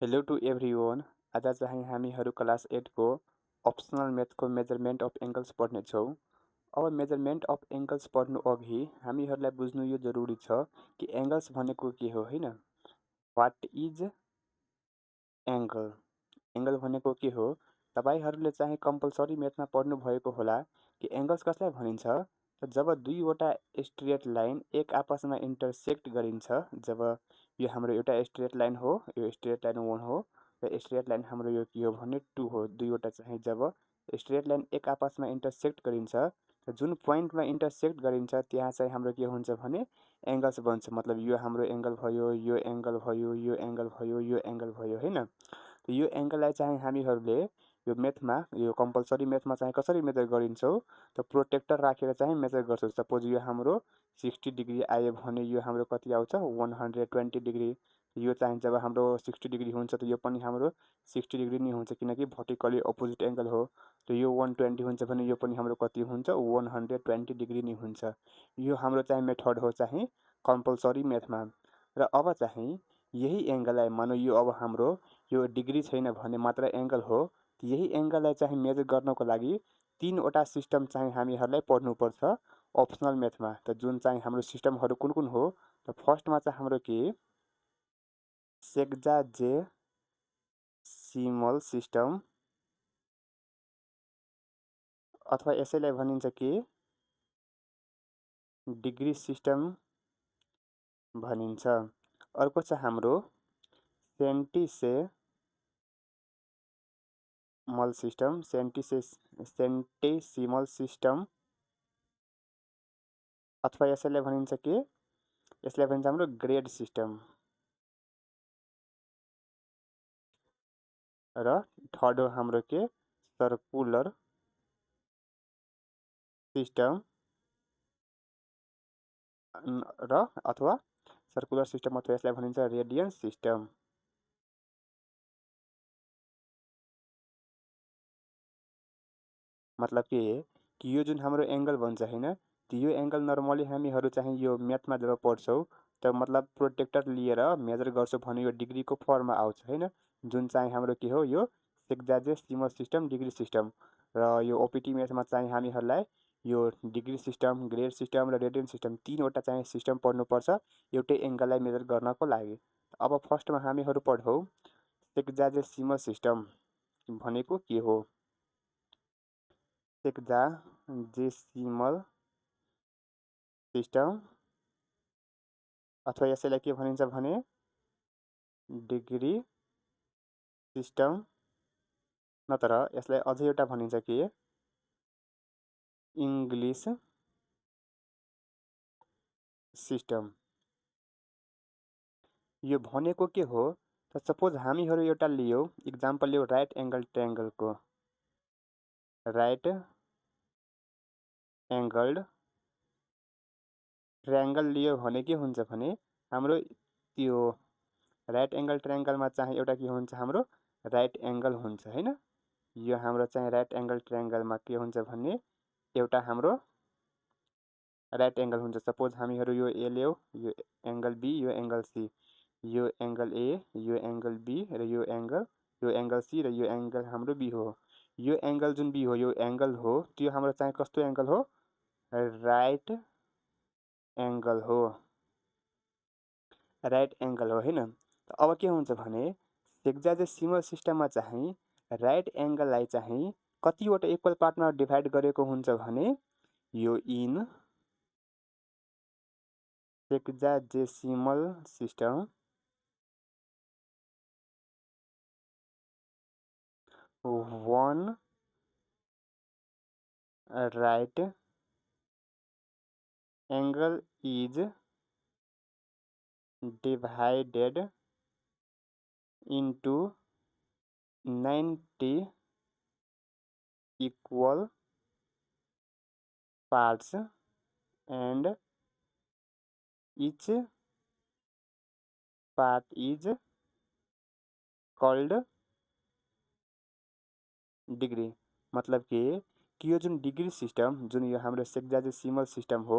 Hello to everyone. आज चाहिँ हामीहरू क्लास 8 को अप्सनल म्याथको मेजरमेन्ट अफ एङ्गल्स पढ्नेछौँ। अब मेजरमेन्ट अफ एङ्गल्स पढ्नु अघि हामीहरूलाई बुझ्नु यो जरुरी छ कि एङ्गल्स भनेको के हो होइन। What is angle? एङ्गल भनेको के हो? तपाईँहरूले चाहिँ कम्पलसरी म्याथमा पढ्नु भएको होला कि एङ्गल्स कसलाई भनिन्छ त जब दुईवटा स्ट्रेट लाइन एक आपसमा इन्टरसेक्ट गरिन्छ। जब यो हाम्रो एउटा स्ट्रेट लाइन हो, यो स्ट्रेट लाइन 1 हो र स्ट्रेट लाइन हाम्रो यो के हो भने 2 हो। दुईवटा चाहिँ जब स्ट्रेट लाइन एक आपसमा इन्टरसेक्ट गरिन्छ त जुन पोइन्टमा इन्टरसेक्ट गरिन्छ त्यहाँ चाहिँ हाम्रो के हुन्छ भने एङ्गल्स बन्छ। मतलब यो हाम्रो एङ्गल भयो, यो एङ्गल भयो, यो एङ्गल भयो, यो एङ्गल भयो होइन। यो एङ्गललाई चाहिँ हामीहरूले यो म्याथमा, यो कम्पलसरी म्याथमा चाहिँ कसरी मेजर गरिन्छौँ त प्रोटेक्टर राखेर चाहिँ मेजर गर्छौँ। सपोज यो हाम्रो 60 डिग्री आयो भने यो हाम्रो कति आउँछ 120 डिग्री। यो चाहिँ जब हाम्रो 60 डिग्री हुन्छ त यो पनि हाम्रो 60 डिग्री नै हुन्छ किनकि भर्टिकली अपोजिट एङ्गल हो। त यो 120 हुन्छ भने यो पनि हाम्रो कति हुन्छ 120 डिग्री नै हुन्छ। यो हाम्रो चाहिँ मेथड हो चाहिँ कम्पलसरी म्याथमा। र अब चाहिँ यही एङ्गललाई मानौँ यो अब हाम्रो यो डिग्री छैन भने मात्र एङ्गल हो। यही एङ्गललाई चाहिँ मेजर गर्नको लागि तीनवटा सिस्टम चाहिँ हामीहरूलाई पढ्नुपर्छ अप्सनल म्याथमा। त जुन चाहिँ हाम्रो सिस्टमहरू कुन कुन हो त फर्स्टमा चाहिँ हाम्रो के सेक्जाजेसिमल सिस्टम अथवा यसैलाई भनिन्छ कि डिग्री सिस्टम भनिन्छ। अर्को छ हाम्रो सेन्टिसिमल सिस्टम अथवा यसैलाई भनिन्छ कि यसलाई भनिन्छ हाम्रो ग्रेड सिस्टम। र थर्ड हो हाम्रो के सर्कुलर सिस्टम र अथवा सर्कुलर सिस्टम अथवा यसलाई भनिन्छ रेडियन सिस्टम। मतलब के कि यो जुन हाम्रो एङ्गल भन्छ होइन त यो एङ्गल नर्मली हामीहरू चाहिँ यो म्याथमा जब पढ्छौँ त मतलब प्रोटेक्टर लिएर मेजर गर्छौँ भने यो डिग्रीको फर्ममा आउँछ होइन। जुन चाहिँ हाम्रो के हो यो सेक्जाजेसिमल सिस्टम डिग्री सिस्टम। र यो ओपिटी म्याथमा चाहिँ हामीहरूलाई यो डिग्री सिस्टम, ग्रेड सिस्टम र रेडियन सिस्टम तीनवटा चाहिँ सिस्टम पढ्नुपर्छ एउटै एङ्गललाई मेजर गर्नको लागि। अब फर्स्टमा हामीहरू पढौँ सेक्जाजेसिमल सिस्टम भनेको के हो। सेक्जाजेसिमल सिस्टम अथवा यसैलाई के भनिन्छ भने डिग्री सिस्टम नत्र यसलाई अझै एउटा भनिन्छ कि इङ्ग्लिस सिस्टम। यो भनेको के हो त सपोज हामीहरू एउटा लियौँ इक्जाम्पल लियौँ राइट एङ्गल ट्रायङ्गलको। राइट एङ्गल्ड ट्रायङ्गल लियो भने के हुन्छ भने हाम्रो त्यो राइट एङ्गल ट्रायङ्गलमा चाहिँ एउटा के हुन्छ हाम्रो राइट एङ्गल हुन्छ होइन। यो हाम्रो चाहिँ राइट एङ्गल ट्रायङ्गलमा के हुन्छ भने एउटा हाम्रो राइट एङ्गल हुन्छ। सपोज हामीहरू यो ए लियौँ, यो एङ्गल बी, यो एङ्गल सी, यो एङ्गल ए, यो एङ्गल बी र यो एङ्गल सी र यो एङ्गल हाम्रो बी हो। यो एङ्गल जुन बी हो यो एङ्गल हो त्यो हाम्रो चाहिँ कस्तो एङ्गल हो राइट एङ्गल हो। राइट एङ्गल हो होइन। अब के हुन्छ भने सेक्जाजेसिमल सिस्टममा चाहिँ राइट एङ्गललाई चाहिँ कतिवटा इक्वल पार्टमा डिभाइड गरेको हुन्छ भने यो in sexagesimal system one right angle is divided into 90 equal parts and each part is called degree. मतलब कि यो जुन डिग्री सिस्टम जुन यो हाम्रो सेक्जाजेसिमल सिस्टम हो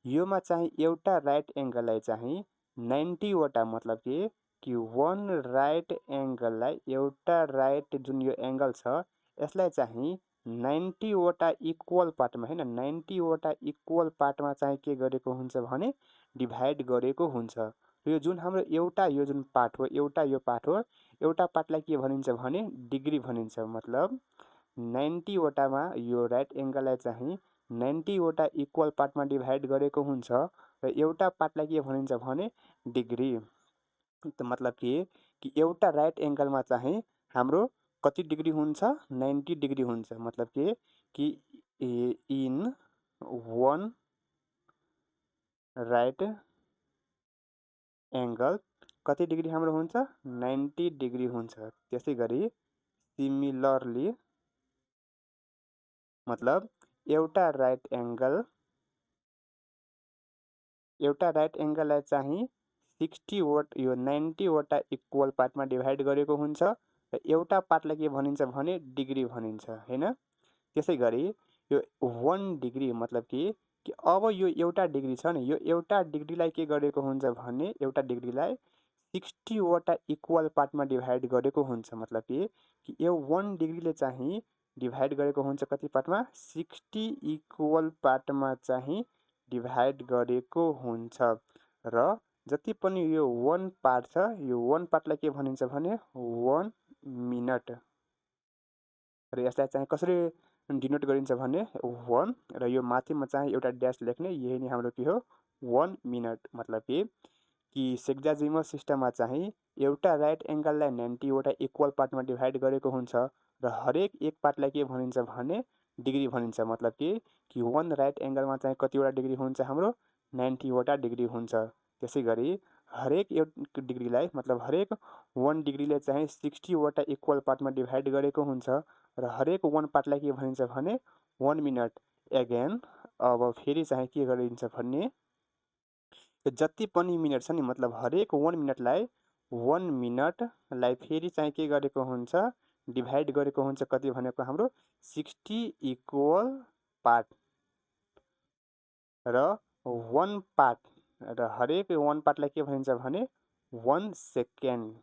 योमा चाहिँ एउटा राइट एङ्गललाई चाहिँ 90 वटा मतलब कि कि वन राइट एङ्गललाई एउटा राइट जुन यो एङ्गल छ यसलाई चाहिँ 90 वटा इक्वल पार्टमा हैन 90 वटा इक्वल पार्टमा चाहिँ के गरेको हुन्छ भने डिभाइड गरेको हुन्छ। यो जुन हाम्रो एउटा यो जुन पार्ट हो एउटा यो पार्ट हो एउटा पार्टलाई के भनिन्छ भने डिग्री भनिन्छ। मतलब 90 वटामा यो राइट एङ्गललाई चाहिँ 90 वटा इक्वल पार्टमा डिभाइड गरेको हुन्छ र एउटा पार्टलाई के भनिन्छ भने डिग्री। त मतलब कि एउटा राइट एङ्गलमा चाहिँ हाम्रो कति डिग्री हुन्छ 90 डिग्री हुन्छ। मतलब कि इन वन राइट एङ्गल कति डिग्री हाम्रो हुन्छ 90 डिग्री हुन्छ। त्यसै गरी सिमिलरली मतलब एउटा राइट एङ्गललाई चाहिँ 60 वटा यो 90 वटा इक्वल पार्टमा डिभाइड गरेको हुन्छ र एउटा पार्टलाई के भनिन्छ भने डिग्री भनिन्छ हैन। त्यसै गरी यो 1 डिग्री मतलब कि अब यो एउटा डिग्री छ नि यो एउटा डिग्रीलाई के गरेको हुन्छ भने एउटा डिग्रीलाई 60 वटा इक्वल पार्टमा डिभाइड गरेको हुन्छ। मतलब कि यो 1 डिग्रीले चाहिँ डिभाइड गरेको हुन्छ कति पार्टमा 60 इक्वल पार्टमा चाहिँ डिभाइड गरेको हुन्छ र जति पनि यो 1 पार्ट छ यो 1 पार्टलाई के भनिन्छ भने 1 मिनट र यसलाई चाहिँ कसरी डिनोट गरिन्छ भने 1 र यो माथिमा चाहिँ एउटा ड्यास लेख्ने यही नै हाम्रो के हो 1 मिनट। मतलब कि सेक्साजिमल सिस्टममा चाहिँ एउटा राइट एङ्गललाई 90 वटा इक्वल पार्टमा डिभाइड गरेको हुन्छ र हरेक एक पार्टलाई के भनिन्छ भने डिग्री भनिन्छ। मतलब कि 1 राइट एङ्गलमा चाहिँ कतिवटा डिग्री हुन्छ हाम्रो 90 वटा डिग्री हुन्छ। त्यसै गरी हरेक एक डिग्रीलाई मतलब हरेक 1 डिग्रीले चाहिँ 60 वटा इक्वल पार्टमा डिभाइड गरेको हुन्छ र हरेक 1 पार्टलाई के भनिन्छ भने 1 मिनट। एगेन अब फेरि चाहिँ के गरिन्छ भने जति पनि मिनट छ नि मतलब हरेक 1 मिनटलाई 1 मिनटलाई फेरि चाहिँ के गरेको हुन्छ डिभाइड गरेको हुन्छ कति भनेको हाम्रो 60 इक्वल पार्ट र 1 पार्ट र हरेक 1 पार्टलाई के भनिन्छ भने 1 सेकेन्ड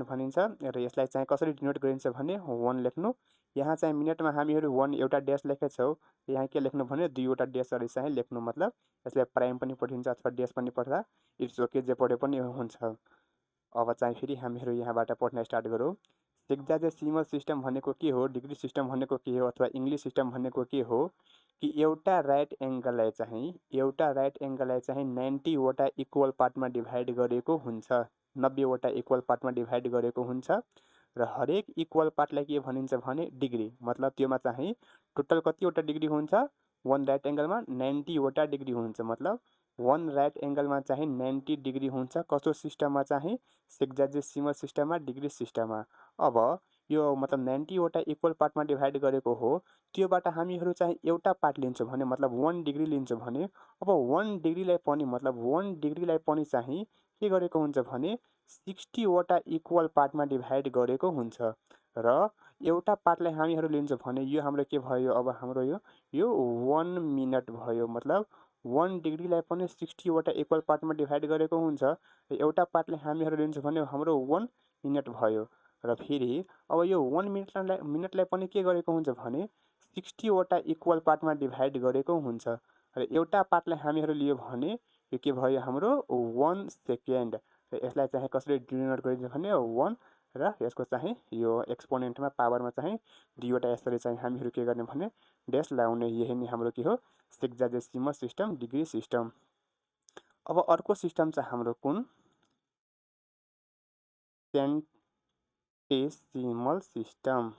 भनिन्छ र यसलाई चाहिँ कसरी डिनोट गरिन्छ भने 1 लेख्नु। यहाँ चाहिँ मिनटमा हामीहरू 1 एउटा ड्यास लेखेछौँ यहाँ के लेख्नु भने 2 वटा ड्यासहरू चाहिँ लेख्नु। मतलब यसलाई प्राइम पनि पढिन्छ अथवा ड्यास पनि पढ्दा इट्स ओके जे पढे पनि हुन्छ। अब चाहिँ फेरि हामीहरू यहाँबाट पढ्न स्टार्ट गरौँ। सेक्साजेसिमल सिस्टम भनेको के हो डिग्री सिस्टम भनेको के हो अथवा इङ्ग्लिस सिस्टम भनेको के हो कि एउटा राइट एङ्गललाई चाहिँ 90 वटा इक्वल पार्टमा डिभाइड गरेको हुन्छ 90 वटा इक्वल पार्टमा डिभाइड गरेको हुन्छ र हरेक इक्वल पार्टलाई के भनिन्छ भने डिग्री। मतलब त्योमा चाहिँ टोटल कतिवटा डिग्री हुन्छ 1 राइट एङ्गलमा 90 वटा डिग्री हुन्छ। मतलब 1 राइट एङ्गलमा चाहिँ 90 डिग्री हुन्छ कस्तो सिस्टममा चाहिँ सेक्साजेसिमल सिस्टममा डिग्री सिस्टममा। अब यो मतलब 90 वटा इक्वल पार्टमा डिभाइड गरेको हो त्योबाट हामीहरू चाहिँ एउटा पार्ट लिन्छौँ भने मतलब 1 डिग्री लिन्छौँ भने अब 1 डिग्रीलाई पनि मतलब 1 डिग्रीलाई पनि चाहिँ के गरेको हुन्छ भने 60 वटा इक्वल पार्टमा डिभाइड गरेको हुन्छ र एउटा पार्टलाई हामीहरू लिन्छौँ भने यो हाम्रो के भयो अब हाम्रो यो 1 मिनट भयो। मतलब 1 डिग्रीलाई पनि 60 वटा इक्वल पार्टमा डिभाइड गरेको हुन्छ र एउटा पार्टलाई हामीहरू लिन्छौँ भने हाम्रो 1 मिनट भयो र फेरि अब यो 1 मिनटलाई पनि के गरेको हुन्छ भने 60 वटा इक्वल पार्टमा डिभाइड गरेको हुन्छ र एउटा पार्टलाई हामीहरू लियो भने यो के भयो हाम्रो 1 सेकेन्ड र यसलाई चाहिँ कसरी डिनोट गरिन्छ भने 1 र यसको चाहिँ यो एक्सपोनेन्टमा पावरमा चाहिँ 2 वटा यसरी चाहिँ हामीहरू के गर्ने भने ड्यास लगाउने यही नै हाम्रो के हो सेक्साजेसिमल सिस्टम डिग्री सिस्टम। अब अर्को सिस्टम चाहिँ हाम्रो कुन सेन्टेसिमल सिस्टम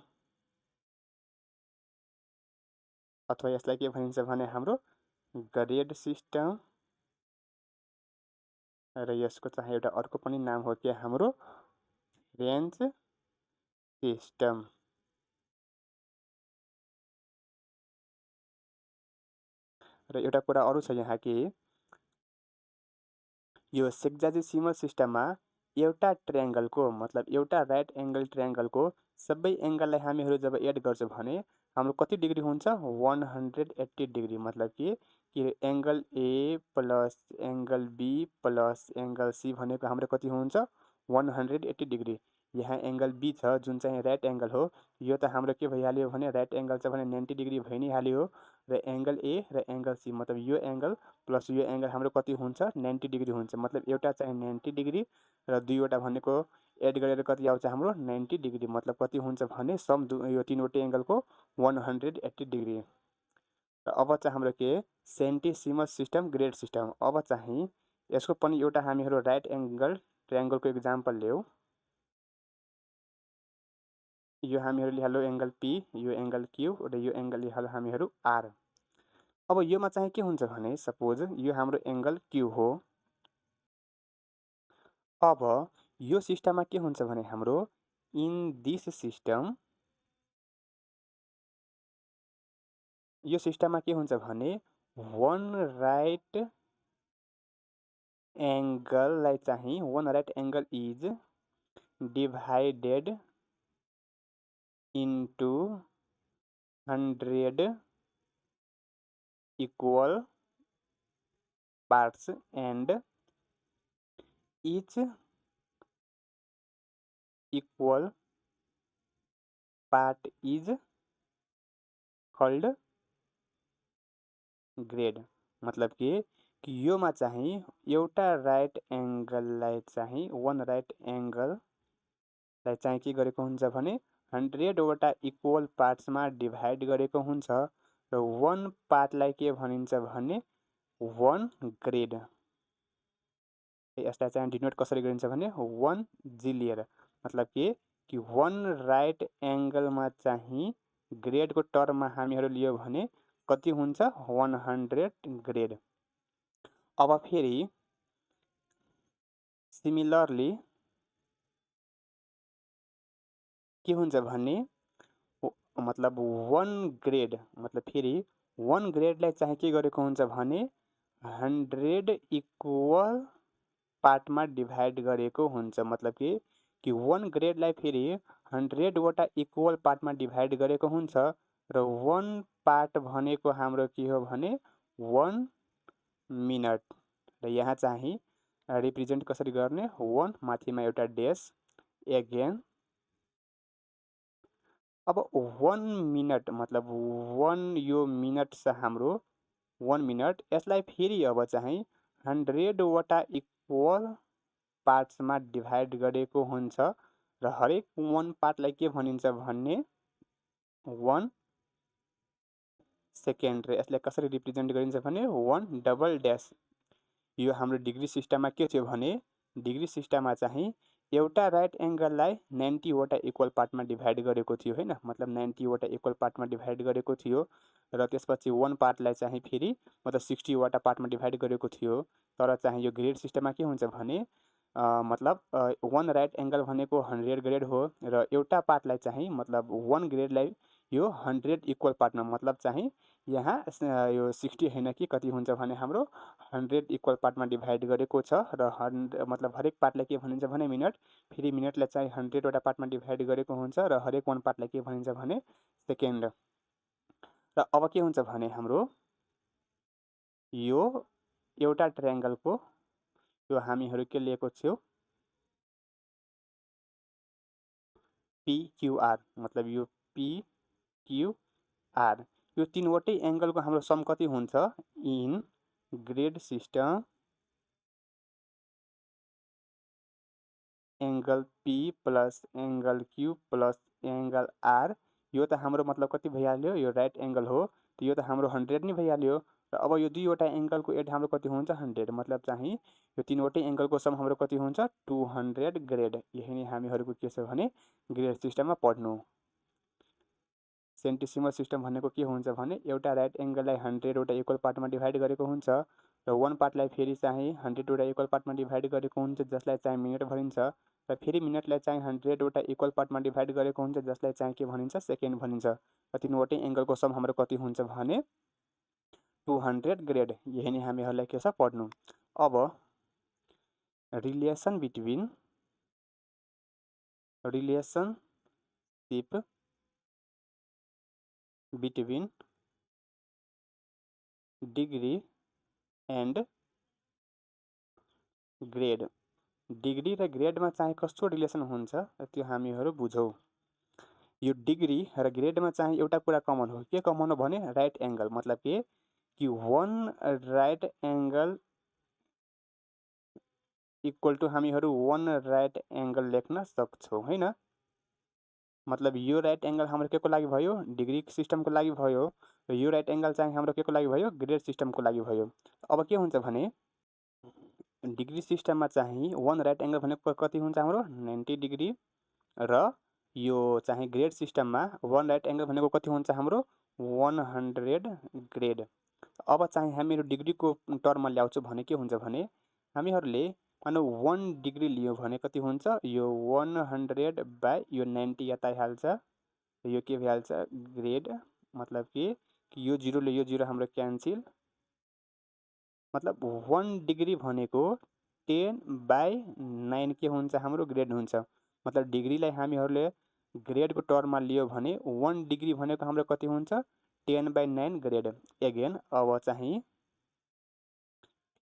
अथवा यसलाई के भनिन्छ भने हाम्रो ग्रेड सिस्टम र यसको चाहिँ एउटा अर्को पनि नाम हो के हाम्रो रेन्ज सिस्टम। र एउटा कुरा अरू छ यहाँ कि यो सेक्साजेसिमल सिस्टममा एउटा ट्रायङ्गलको मतलब एउटा राइट एङ्गल ट्रायङ्गलको सबै एङ्गललाई हामीहरू जब एड गर्छौँ भने हाम्रो कति डिग्री हुन्छ 180 डिग्री। मतलब कि कि angle A plus angle B plus angle C भनेको हाम्रो कति हुन्छ 180 डिग्री। यहाँ एंगल बी छ जुन चाहिँ राइट एंगल हो, यो त हाम्रो के भइहाल्यो भने राइट एंगल छ भने 90 डिग्री भइ नै हाल्यो र एंगल ए र एंगल सी मतलब यो एंगल प्लस यो एंगल हाम्रो कति हुन्छ 90 डिग्री हुन्छ। मतलब एउटा चाहिँ 90 डिग्री र दुईवटा भनेको एड गरेर कति आउँछ हाम्रो 90 डिग्री। मतलब कति हुन्छ भने सम यो तीनवटै एंगलको 180 डिग्री। र अब चाहिँ हाम्रो के सेन्टिसिमस सिस्टम ग्रेड सिस्टम। अब चाहिँ यसको पनि एउटा हामीहरू राइट एंगल ट्रायंगलको एक्जाम्पल लियौँ। यो हामीहरू लिहाल्यो एंगल पी, यो एंगल क्यू र यो एंगल लिहाल्यो हामीहरू आर। अब योमा चाहिँ के हुन्छ भने सपोज यो हाम्रो एंगल क्यू हो। अब यो सिस्टममा के हुन्छ भने हाम्रो इन दिस सिस्टम यो सिस्टममा के हुन्छ भने वन राइट एंगललाई चाहिँ one right angle is divided into 100 equal parts and each equal part is called grade। मतलब कि योमा चाहिँ एउटा राइट एंगललाई चाहिँ वन राइट एंगललाई चाहिँ के गरेको हुन्छ भने 100 वटा इक्वल पार्ट्समा डिभाइड गरेको हुन्छ र वन पार्टलाई के भनिन्छ भने वन ग्रेड। यसलाई चाहिँ डिनोट कसरी गरिन्छ भने 1 जी लिएर। मतलब कि वन राइट एंगलमा चाहिँ ग्रेडको टर्ममा हामीहरू लियो भने कति हुन्छ 100 ग्रेड। अब फेरि सिमिलरली के हुन्छ भने मतलब 1 ग्रेड मतलब फेरि 1 ग्रेडलाई चाहिँ के गरेको हुन्छ भने 100 इक्वल पार्टमा डिभाइड गरेको हुन्छ। मतलब कि 1 ग्रेडलाई फेरि 100 वटा इक्वल पार्टमा डिभाइड गरेको हुन्छ र 1 पार्ट भनेको हाम्रो के हो भने 1 मिनट। र यहाँ चाहिँ रिप्रेजेन्ट कसरी गर्ने 1 माथिमा एउटा डेस एगेन। अब 1 मिनट मतलब 1 यो मिनट छ हाम्रो 1 मिनट। यसलाई फेरि अब चाहिँ 100 वटा इक्वल पार्ट्समा डिभाइड गरेको हुन्छ र हरेक 1 पार्टलाई के भनिन्छ भने 1 सेकेन्ड। र यसलाई कसरी रिप्रेजेन्ट गरिन्छ भने 1 डबल ड्यास। यो हाम्रो डिग्री सिस्टममा के थियो भने डिग्री सिस्टममा चाहिँ एउटा राइट एंगललाई 90 वटा इक्वल पार्टमा डिभाइड गरेको थियो हैन। मतलब 90 वटा इक्वल पार्टमा डिभाइड गरेको थियो र त्यसपछि 1 पार्टलाई चाहिँ फेरि मतलब 60 वटा पार्टमा डिभाइड गरेको थियो। तर चाहिँ यो ग्रेड सिस्टममा के हुन्छ भने मतलब 1 राइट एंगल भनेको 100 ग्रेड हो र एउटा पार्टलाई चाहिँ मतलब 1 ग्रेडलाई यो 100 इक्वल पार्टमा मतलब चाहिँ यहाँ यो 60 हैन कि कति हुन्छ भने हाम्रो 100 इक्वल पार्टमा डिभाइड गरेको छ र मतलब हरेक पार्टलाई के भनिन्छ भने मिनट। फेरि मिनटलाई चाहिँ 100 वटा पार्टमा डिभाइड गरेको हुन्छ र हरेक 1 पार्टलाई के भनिन्छ भने सेकेन्ड। र अब के हुन्छ भने हाम्रो यो एउटा ट्रायंगलको यो हामीहरू के लिएको छौं PQR। मतलब यो PQR यो तीनवटै एंगलको हाम्रो सम कति हुन्छ in grade system angle P plus angle Q plus angle R। यो त हाम्रो मतलब कति भइहाल्यो यो राइट एंगल हो त यो त हाम्रो 100 नै भइहाल्यो। र अब यो दुईवटा एंगलको एड हाम्रो कति हुन्छ 100। मतलब चाहिँ यो तीनवटै एंगलको सम हाम्रो कति हुन्छ 200 ग्रेड। यही नै हामीहरूको के छ भने ग्रेड सिस्टममा पढ्नु। सेन्टिसिमल सिस्टम भनेको के हुन्छ भने एउटा राइट एंगललाई 100 वटा इक्वल पार्टमा डिभाइड गरेको हुन्छ र 1 पार्टलाई फेरि चाहिँ 100 वटा इक्वल पार्टमा डिभाइड गरेको हुन्छ जसलाई चाहिँ मिनट भनिन्छ र फेरि मिनटलाई चाहिँ 100 वटा इक्वल पार्टमा डिभाइड गरेको हुन्छ जसलाई चाहिँ के भनिन्छ सेकेन्ड भनिन्छ। र तीनवटै एंगलको सम हाम्रो कति हुन्छ भने 200 ग्रेड। यही नै हामीहरूलाई के छ पढ्नु। अब relationship between degree and grade. Degree र ग्रेडमा चाहिँ कस्तो रिलेसन हुन्छ त्यो हामीहरू बुझौँ। यो डिग्री र ग्रेडमा चाहिँ एउटा कुरा कमन हो। के कमन हो भने राइट एङ्गल, मतलब के कि वन राइट एङ्गल इक्वल टु हामीहरू वन राइट एङ्गल लेख्न सक्छौँ हैन। मतलब यो राइट एङ्गल हाम्रो के को लागि भयो, डिग्री सिस्टमको लागि भयो, र यो राइट एङ्गल चाहिँ हाम्रो के को लागि भयो, ग्रेड सिस्टमको लागि भयो। अब के हुन्छ भने डिग्री सिस्टममा चाहिँ वन राइट एङ्गल भनेको कति हुन्छ हाम्रो 90 डिग्री, र यो चाहिँ ग्रेड सिस्टममा वन राइट एङ्गल भनेको कति हुन्छ हाम्रो 100 ग्रेड। अब चाहिँ हामीहरू डिग्रीको टर्ममा ल्याउँछु भने के हुन्छ भने हामीहरूले मानौ 1 डिग्री लियो भने कति हुन्छ, यो 100 बाई यो 90 यता आइहाल्छ, यो के भइहाल्छ ग्रेड। मतलब कि यो जिरोले यो जिरो हाम्रो क्यान्सिल, मतलब 1 डिग्री भनेको 10/9 के हुन्छ हाम्रो ग्रेड हुन्छ। मतलब डिग्रीलाई हामीहरूले ग्रेडको टर्ममा लियो भने 1 डिग्री भनेको हाम्रो कति हुन्छ 10/9 ग्रेड। एगेन अब चाहिँ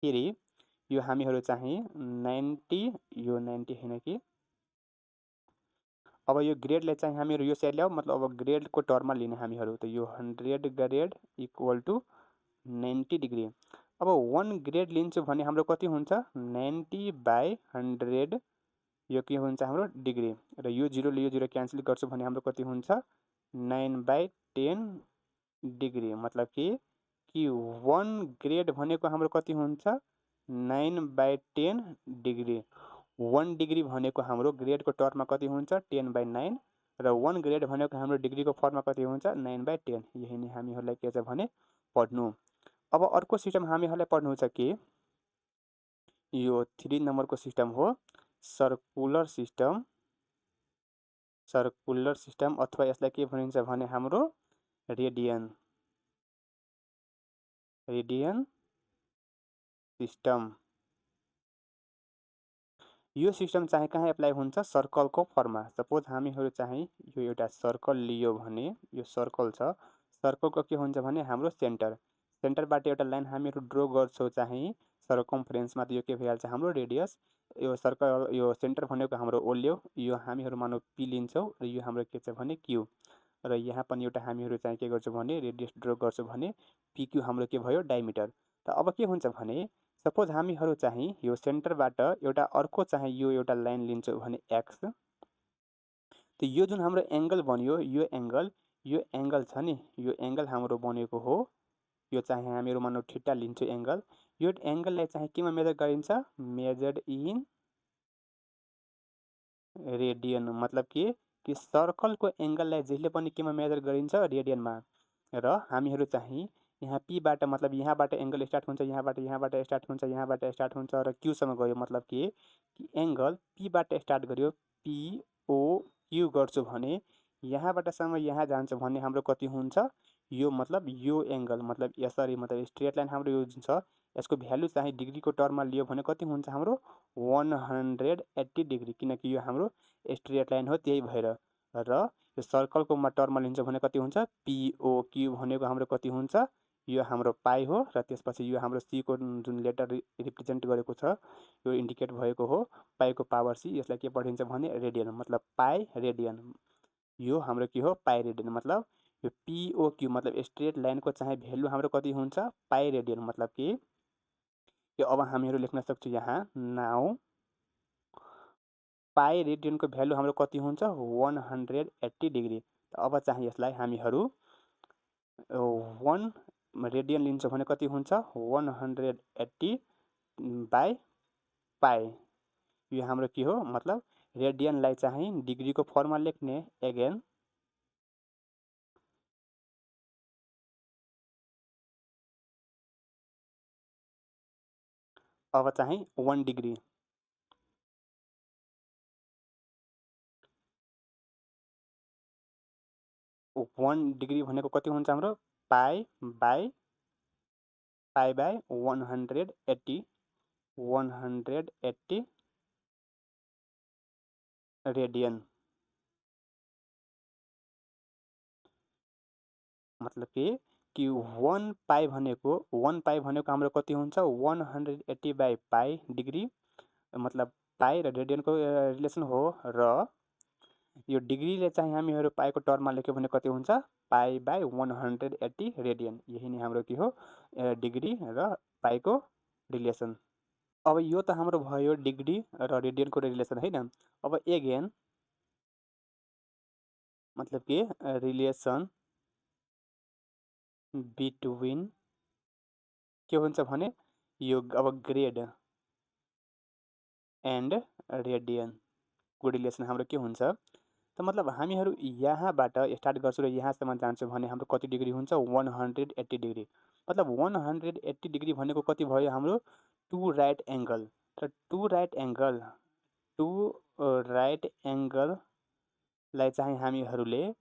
फेरि यो हामीहरू चाहिँ 90, यो 90 हैन कि अब यो ग्रेडलाई चाहिँ हामीहरू यो साइड ल्याऊ, मतलब अब ग्रेडको टर्ममा लिने हामीहरू त यो 100 ग्रेड इक्वल टु 90 डिग्री। अब 1 ग्रेड लिन्छु भने हाम्रो कति हुन्छ 90/100, यो के हुन्छ हाम्रो डिग्री, र यो जिरोले यो जिरो क्यान्सल गर्छु भने हाम्रो कति हुन्छ 9/10 डिग्री। मतलब कि 1 ग्रेड भनेको हाम्रो कति हुन्छ 9/10 डिग्री। 1 डिग्री भनेको हाम्रो ग्रेडको टर्ममा कति हुन्छ 10/9, र 1 ग्रेड भनेको हाम्रो डिग्रीको फर्ममा कति हुन्छ 9/10। यही नै हामीहरूलाई के छ भने पढ्नु। अब अर्को सिस्टम हामीहरूलाई पढ्नु छ कि यो 3 नम्बरको सिस्टम हो सर्कुलर सिस्टम। सर्कुलर सिस्टम अथवा यसलाई के भनिन्छ भने हाम्रो रेडियन सिस्टम। यो सिस्टम चाहिँ कहाँ एप्लाई हुन्छ सर्कलको फर्ममा। सपोज हामीहरू चाहिँ यो एउटा सर्कल लियो भने यो सर्कल छ, सर्कलको के हुन्छ भने हाम्रो सेन्टरबाट एउटा लाइन हामीहरू ड्र गर्छौँ चाहिँ सर्कम्फरेन्समा, त यो के भइहाल्छ हाम्रो रेडियस। यो सर्कल यो सेन्टर भनेको हाम्रो ओ ल्याऊ, यो हामीहरू मानौ पी लिन्छौँ, र यो हाम्रो के छ भने क्यू, र यहाँ पनि एउटा हामीहरू चाहिँ के गर्छौँ भने रेडियस ड्र गर्छौँ भने पिक्यू हाम्रो के भयो डायमिटर। त अब के हुन्छ भने सपोज हामीहरू चाहिँ यो सेन्टरबाट एउटा अर्को चाहिँ यो एउटा लाइन लिन्छौँ भने एक्स, त यो जुन हाम्रो एङ्गल बन्यो यो एङ्गल छ नि, यो एङ्गल हाम्रो बनेको हो, यो चाहिँ हामीहरू मानौ थीटा लिन्छौँ एङ्गल। यो एङ्गललाई चाहिँ केमा मेजर गरिन्छ मेजर्ड इन रेडियन। मतलब कि सर्कलको एङ्गललाई जहिले पनि केमा मेजर गरिन्छ रेडियनमा। र हामीहरू चाहिँ यहाँ पीबाट मतलब यहाँबाट एङ्गल स्टार्ट हुन्छ, यहाँबाट स्टार्ट हुन्छ, यहाँबाट स्टार्ट हुन्छ र क्यूसम्म गयो। मतलब कि एङ्गल पीबाट स्टार्ट गर्यो पिओक्यू गर्छु भने यहाँबाटसम्म यहाँ जान्छ भने हाम्रो कति हुन्छ यो मतलब यो एङ्गल मतलब यसरी मतलब स्ट्रेट लाइन हाम्रो यो जुन छ यसको भ्यालु चाहिँ डिग्रीको टर्ममा लियो भने कति हुन्छ हाम्रो 180 डिग्री, किनकि यो हाम्रो स्ट्रेट लाइन हो त्यही भएर। र यो सर्कलको टर्ममा लिन्छ भने कति हुन्छ पिओक्यू भनेको हाम्रो कति हुन्छ यो हाम्रो पाई हो, र त्यसपछि यो हाम्रो सीको जुन लेटर रिप्रेजेन्ट गरेको छ यो इन्डिकेट भएको हो पाईको पावर सी, यसलाई के पढिन्छ भने रेडियन, मतलब पाई रेडियन। यो हाम्रो के हो पाई रेडियन। मतलब यो पिओक्यू मतलब स्ट्रेट लाइनको चाहिँ भ्यालु हाम्रो कति हुन्छ पाई रेडियन। मतलब कि यो अब हामीहरू लेख्न सक्छौँ यहाँ नाउ पाई रेडियनको भ्यालु हाम्रो कति हुन्छ 180 डिग्री। अब चाहिँ यसलाई हामीहरू 1 रेडियन लिन्छौँ भने कति हुन्छ 180/पाई। यो हाम्रो के हो मतलब रेडियनलाई चाहिँ डिग्रीको फर्ममा लेख्ने। एगेन अब चाहिँ 1 डिग्री 1 डिग्री भनेको कति हुन्छ हाम्रो पाई बाई 180 रेडियन। मतलब कि कि 1 पाई भनेको हाम्रो कति हुन्छ 180 बाई पाई डिग्री, मतलब पाई र रेडियनको रिलेसन हो। र यो डिग्रीले चाहिँ हामीहरू पाईको टर्ममा लेख्यो भने कति हुन्छ पाई बाई 180 रेडियन। यही नै हाम्रो के हो डिग्री र पाईको रिलेसन। अब यो त हाम्रो भयो डिग्री र रेडियनको रिलेसन हैन। अब एगेन मतलब के रिलेसन बिट्विन के हुन्छ भने यो अब ग्रेड एन्ड रेडियन को रिलेसन हाम्रो के हुन्छ त मतलब हामीहरू यहाँबाट स्टार्ट गर्छु र यहाँसम्म जान्छु भने हाम्रो कति डिग्री हुन्छ 180 डिग्री। मतलब 180 डिग्री भनेको कति भयो हाम्रो 2 राइट एङ्गल। र 2 राइट एङ्गललाई चाहिँ हामीहरूले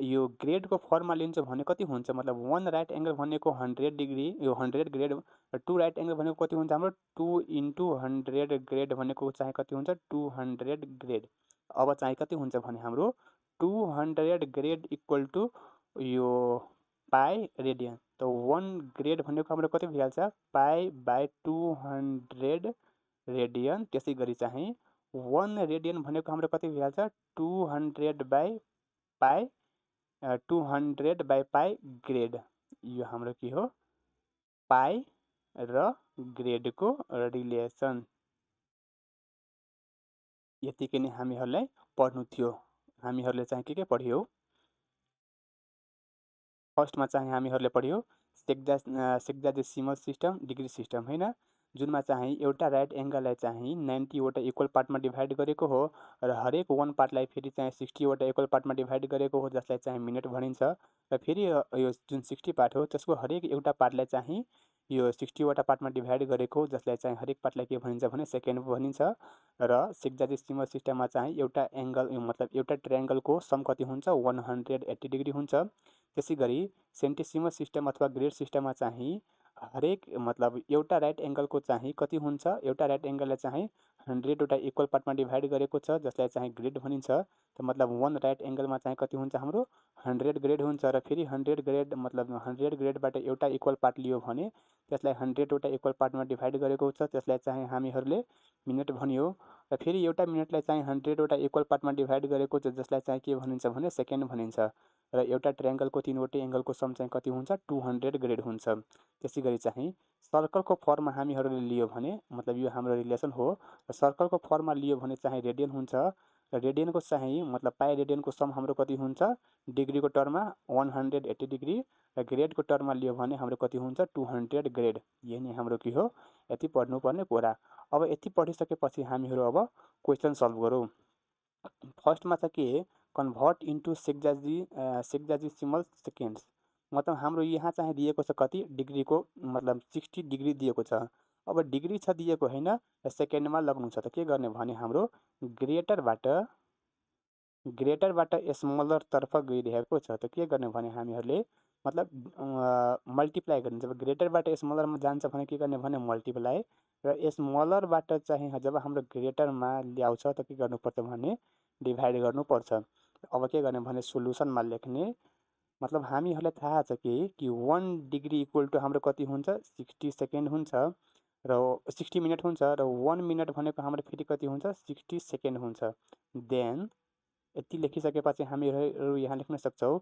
यो ग्रेडको फर्ममा लिन्छौँ भने कति हुन्छ मतलब 1 राइट एङ्गल भनेको 100 डिग्री, यो 100 ग्रेड। र 2 राइट एङ्गल भनेको कति हुन्छ हाम्रो 2 इन्टु 100 ग्रेड भनेको चाहिँ कति हुन्छ 200 ग्रेड। अब चाहिँ कति हुन्छ भने हाम्रो 200 ग्रेड इक्वल टु यो पाई रेडियन। त 1 ग्रेड भनेको हाम्रो कति भइहाल्छ पाई बाई 200 रेडियन। त्यसै गरी चाहिँ 1 रेडियन भनेको हाम्रो कति भइहाल्छ 200 by pi 200 by pi grade. यो हाम्रो के हो पाई र ग्रेडको रिलेसन। यतिकै नै हामीहरूलाई पढ्नु थियो। हामीहरूले चाहिँ के पढ्यो फर्स्टमा चाहिँ हामीहरूले पढ्यो सेक्जाडेसिमल सिस्टम डिग्री सिस्टम हैन, जुनमा चाहिँ एउटा राइट एङ्गललाई चाहिँ 90 वटा इक्वल पार्टमा डिभाइड गरेको हो र हरेक 1 पार्टलाई फेरि चाहिँ 60 वटा इक्वल पार्टमा डिभाइड गरेको हो जसलाई चाहिँ मिनेट भनिन्छ। र फेरि यो जुन 60 पार्ट हो त्यसको हरेक एउटा पार्टलाई चाहिँ यो 60 वटा पार्टमा डिभाइड गरेको हो जसलाई चाहिँ हरेक पार्टलाई के भनिन्छ भने सेकेन्ड भनिन्छ। र सेक्जाडेसिमल सिस्टममा चाहिँ एउटा एङ्गल मतलब एउटा ट्रायङ्गलको सम कति हुन्छ 180 डिग्री हुन्छ। त्यसै गरी सेन्टिसिमल सिस्टम अथवा ग्रेड सिस्टममा चाहिँ हरेक मतलब एउटा राइट एङ्गलको चाहिँ कति हुन्छ एउटा राइट एङ्गललाई चाहिँ 100 वटा इक्वल पार्टमा डिभाइड गरेको छ जसलाई चाहिँ ग्रेड भनिन्छ। त मतलब 1 राइट एङ्गलमा चाहिँ कति हुन्छ हाम्रो 100 ग्रेड हुन्छ। र फेरि 100 ग्रेड मतलब 100 ग्रेडबाट एउटा इक्वल पार्ट लियो भने त्यसलाई 100 वटा इक्वल पार्टमा डिभाइड गरेको छ त्यसलाई चाहिँ हामीहरूले मिनेट भनियो। र फेरि एउटा मिनेटलाई चाहिँ 100 वटा इक्वल पार्टमा डिभाइड गरेको छ जसलाई चाहिँ के भनिन्छ भने सेकेन्ड भनिन्छ। र एउटा ट्रायङ्गलको 3वटै एङ्गलको सम चाहिँ कति हुन्छ 200 ग्रेड हुन्छ। त्यसै गरी चाहिँ सर्कलको फर्ममा हामीहरूले लियो भने मतलब यो हाम्रो रिलेसन हो। र सर्कलको फर्ममा लियो भने चाहिँ रेडियन हुन्छ। र रेडियनको चाहिँ मतलब पाई रेडियनको सम हाम्रो कति हुन्छ डिग्रीको टर्ममा 180 डिग्री र ग्रेडको टर्ममा लियो भने हाम्रो कति हुन्छ 200 ग्रेड। यही नै हाम्रो के हो यति पढ्नुपर्ने कुरा। अब यति पढिसकेपछि हामीहरू अब क्वेसन सल्भ गरौँ। फर्स्टमा चाहिँ के कन्भर्ट इन्टु सेक्जाडेसिमल सेकेन्ड्स। मतलब हाम्रो यहाँ चाहिँ दिएको छ कति डिग्रीको मतलब 60 डिग्री दिएको छ। अब डिग्री छ दिएको हैन र सेकेन्डमा लग्नु छ त के गर्ने भने हाम्रो ग्रेटरबाट स्मलर तर्फ गइरहेको छ त के गर्ने भने हामीहरूले मतलब मल्टिप्लाई गर्ने। जब ग्रेटरबाट स्मलरमा जान्छ भने के गर्ने भने मल्टिप्लाई र स्मलरबाट चाहिँ जब हाम्रो ग्रेटरमा ल्याउँछ त के गर्नुपर्छ भने डिभाइड गर्नुपर्छ। अब के गर्ने भने सोलुसनमा लेख्ने मतलब हामीहरूलाई थाहा छ कि 1 डिग्री इक्वल टु हाम्रो कति हुन्छ 60 सेकेन्ड हुन्छ र 60 मिनट हुन्छ। र 1 मिनट भनेको हाम्रो फेरि कति हुन्छ 60 सेकेन्ड हुन्छ। देन यति लेखिसकेपछि हामीहरू यहाँ लेख्न सक्छौँ